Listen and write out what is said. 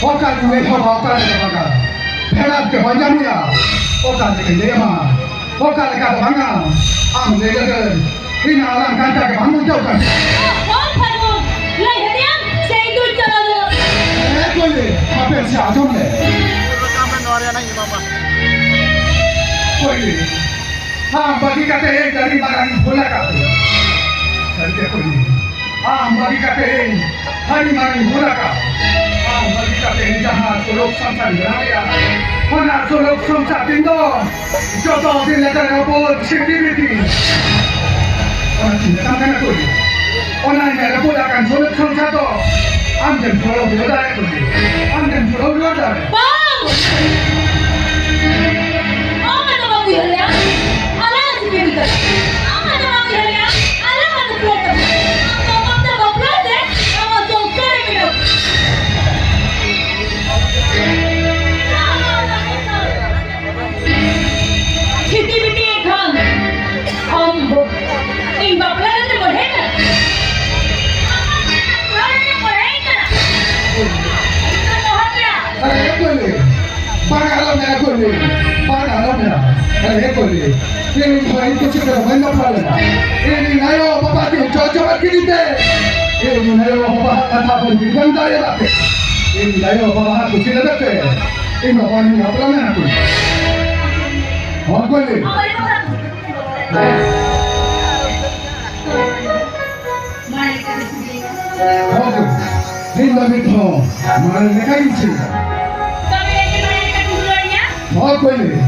Oka tuwe hoba oka ne baka. Phela ke hoja nuya. Oka ne ke le ma. Pokal ka banga. Ang legal. Inalang kanta ka bangun jauh kan. Kau pernah lagi dia saya itu jalan. Kau ni apa sih ajam le? Kau ni. Bagi kata dari barang bola kata. Jadi kau ni. Bagi kata hari mana bola kata. Bagi kata jahat suluk sampai raya. Mana suluk sampai tindo. Jodoh di letak apa security. Orang tidak akan aku. Orang yang ada pun akan sulit sampai tu. Ambil pulau berada itu. Ambil pulau berada. Bang. Apa tu bang dia? Alah si dia. Apa tu bang dia? Alah apa tu dia? Apa tu bang dia? Apa tu dia? Kita ini kan. Ambo. Ini bang dia ni boleh kan? Parang alam na. Kaya ko ni. Ini bukan itu cerita mana pula. Ini nayo papa tu jauh-jauh kita. Ini nayo papa kata pun bukan daya tak. Ini nayo papa aku cerita tak. Ini apa ni apa mana aku. Apa ni? Apa? Ini lagi tu. Mana nak kaji? Apa ni?